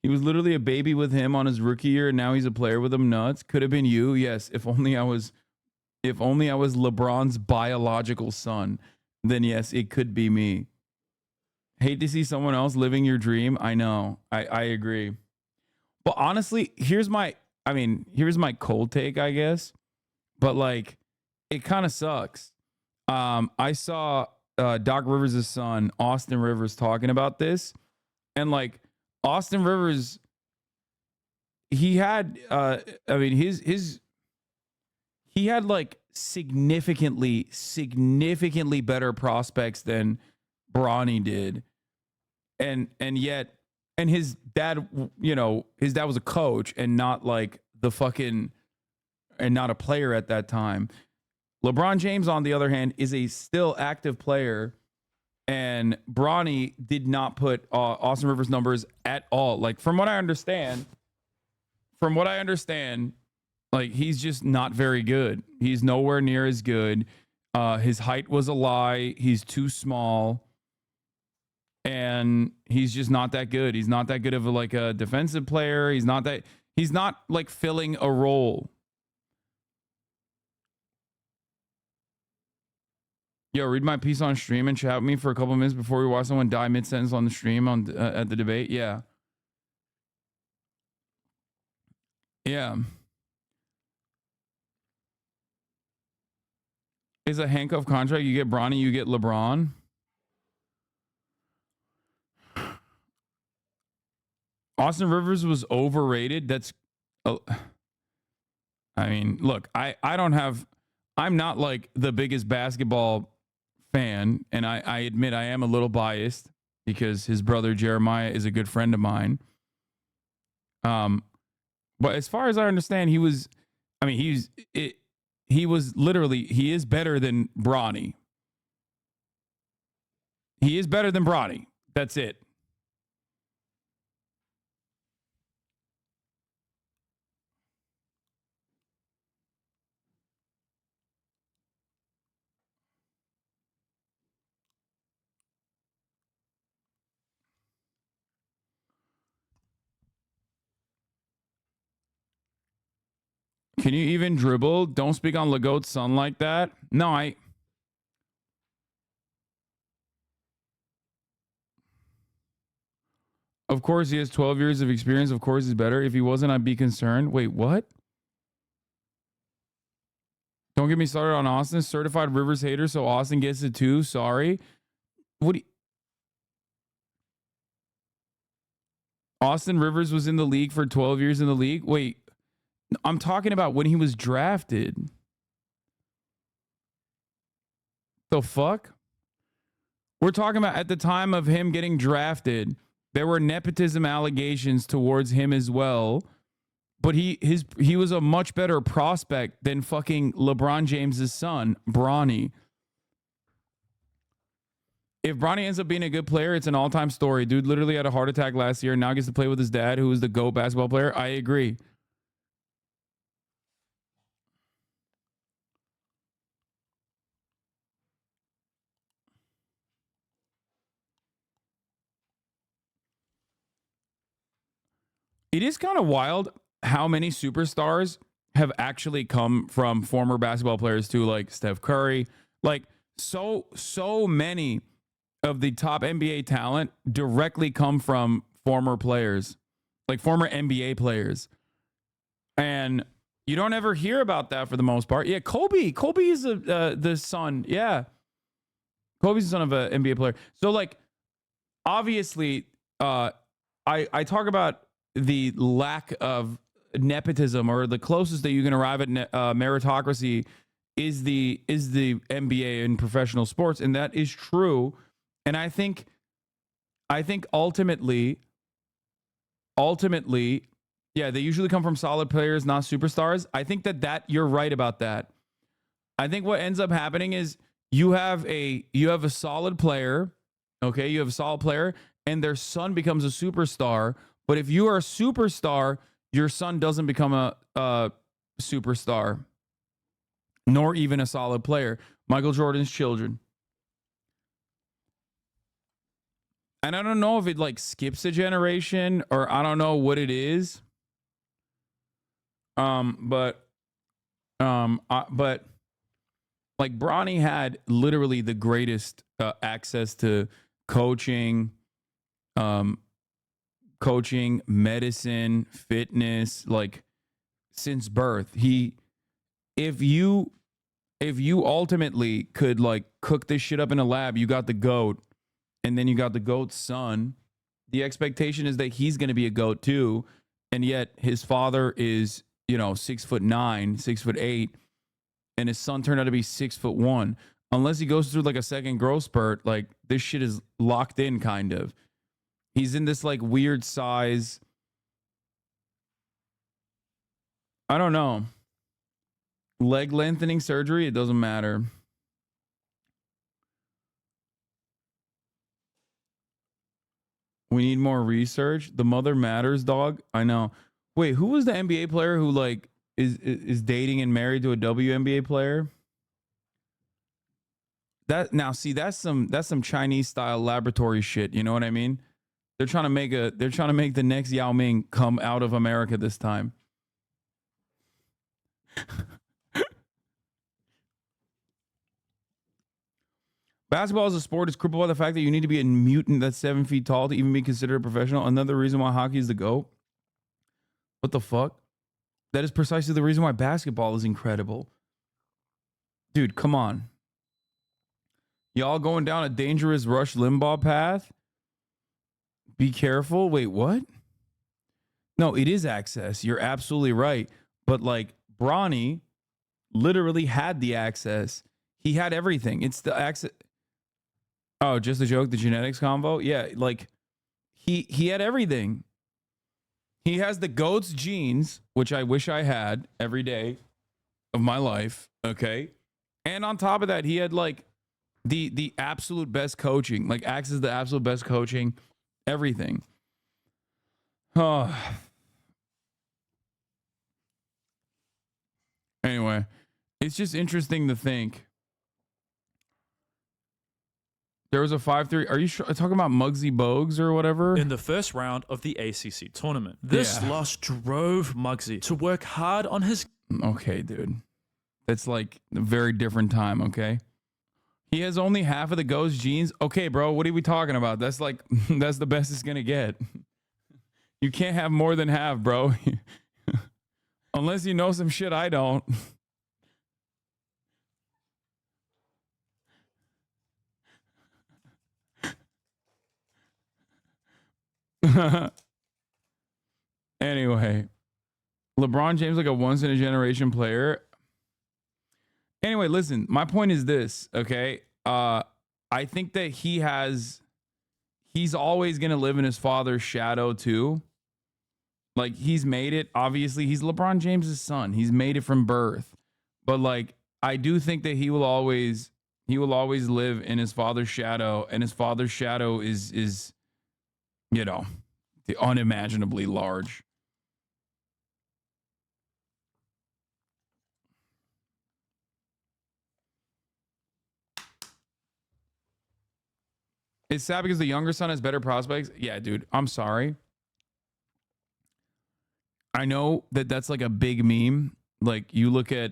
He was literally a baby with him on his rookie year, and now he's a player with him. Nuts. Could have been you. Yes. If only I was LeBron's biological son, then yes, it could be me. Hate to see someone else living your dream. I know. I agree. But honestly, here's my cold take, I guess. But like, it kind of sucks. I saw Doc Rivers' son, Austin Rivers, talking about this, and like Austin Rivers, he had, his he had like significantly better prospects than Bronny did, and yet, and his dad, his dad was a coach and not like the fucking and not a player at that time. LeBron James, on the other hand, is a still active player, and Bronny did not put Austin Rivers numbers at all. Like from what I understand, like he's just not very good. He's nowhere near as good. His height was a lie. He's too small, and he's just not that good. He's not that good of a defensive player. He's not like filling a role. Yo, read my piece on stream and chat with me for a couple minutes before we watch someone die mid-sentence on the stream at the debate. Yeah. Yeah. Is a handcuff contract. You get Bronny, you get LeBron. Austin Rivers was overrated. That's, I mean, look, I'm not like the biggest basketball fan, and I admit I am a little biased because his brother Jeremiah is a good friend of mine. But as far as I understand, he was literally, he is better than Bronny. He is better than Bronny. That's it. Can you even dribble? Don't speak on Legault's son like that. No, of course, he has 12 years of experience. Of course, he's better. If he wasn't, I'd be concerned. Wait, what? Don't get me started on Austin. Certified Rivers hater, so Austin gets it too. Sorry. What? Austin Rivers was in the league for 12 years in the league? Wait, I'm talking about when he was drafted. The fuck? We're talking about at the time of him getting drafted, there were nepotism allegations towards him as well. But he was a much better prospect than fucking LeBron James's son, Bronny. If Bronny ends up being a good player, it's an all-time story. Dude literally had a heart attack last year and now gets to play with his dad, who is the GOAT basketball player. I agree. It is kind of wild how many superstars have actually come from former basketball players too, like Steph Curry. Like so many of the top NBA talent directly come from former players, like former NBA players. And you don't ever hear about that for the most part. Yeah, Kobe is the son. Yeah. Kobe's the son of an NBA player. So like obviously I talk about the lack of nepotism, or the closest that you can arrive at meritocracy is the NBA in professional sports, and that is true. And I think ultimately, yeah, they usually come from solid players, not superstars. I think that you're right about that. I think what ends up happening is you have a solid player, okay? You have a solid player, and their son becomes a superstar. But if you are a superstar, your son doesn't become a superstar, nor even a solid player. Michael Jordan's children. And I don't know if it like skips a generation or I don't know what it is. But like Bronny had literally the greatest access to coaching, um, medicine, fitness, like since birth. If you if you ultimately could like cook this shit up in a lab, you got the goat, and then you got the goat's son. The expectation is that he's going to be a goat too, and yet his father is 6'9", 6'8", and his son turned out to be 6'1". Unless he goes through like a second growth spurt, like this shit is locked in kind of. He's in this like weird size. I don't know. Leg lengthening surgery, it doesn't matter. We need more research. The mother matters, dog. I know. Wait, who was the NBA player who like is dating and married to a WNBA player? That now see that's some Chinese style laboratory shit. You know what I mean? They're trying to make the next Yao Ming come out of America this time. Basketball as a sport is crippled by the fact that you need to be a mutant that's 7 feet tall to even be considered a professional. Another reason why hockey is the GOAT. What the fuck? That is precisely the reason why basketball is incredible. Dude, come on. Y'all going down a dangerous Rush Limbaugh path? Be careful. Wait, what? No, it is access. You're absolutely right. But like Bronny literally had the access. He had everything. It's the access. Oh, just a joke, the genetics convo? Yeah, like he had everything. He has the GOAT's genes, which I wish I had every day of my life, okay? And on top of that, he had like the absolute best coaching, like access to the absolute best coaching, everything. Oh. Anyway, it's just interesting to think. There was a 5-3. Are you talking about Muggsy Bogues or whatever? In the first round of the ACC tournament. This loss drove Muggsy to work hard on his... Okay, dude. That's like a very different time, okay? He has only half of the GOAT's genes. Okay, bro, what are we talking about? That's like, that's the best it's going to get. You can't have more than half, bro. Unless you know some shit I don't. Anyway, LeBron James like a once in a generation player. Anyway, listen, my point is this, okay? I think that he's always going to live in his father's shadow too. Like he's made it. Obviously, he's LeBron James's son. He's made it from birth. But like I do think that he will always live in his father's shadow, and his father's shadow is unimaginably large. It's sad because the younger son has better prospects. Yeah, dude, I'm sorry. I know that that's like a big meme. Like you look at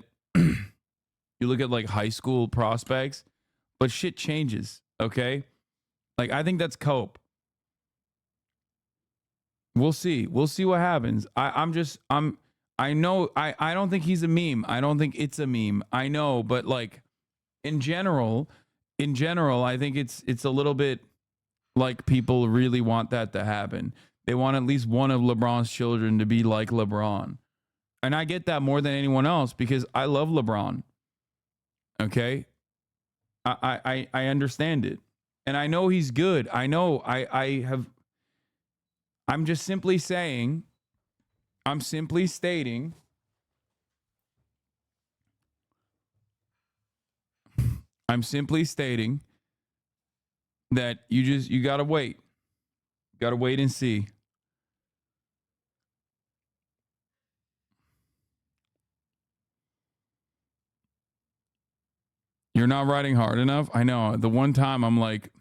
like high school prospects, but shit changes, okay? Like I think that's cope. We'll see. We'll see what happens. I know I don't think he's a meme. I don't think it's a meme. I know, but like in general, I think it's a little bit like people really want that to happen. They want at least one of LeBron's children to be like LeBron. And I get that more than anyone else because I love LeBron. Okay? I understand it. And I know he's good. I know I'm just simply saying, I'm simply stating that you got to wait. Got to wait and see. You're not riding hard enough. I know. The one time I'm like,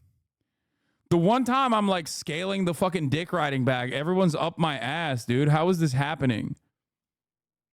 The one time I'm like scaling the fucking dick riding bag, everyone's up my ass, dude. How is this happening?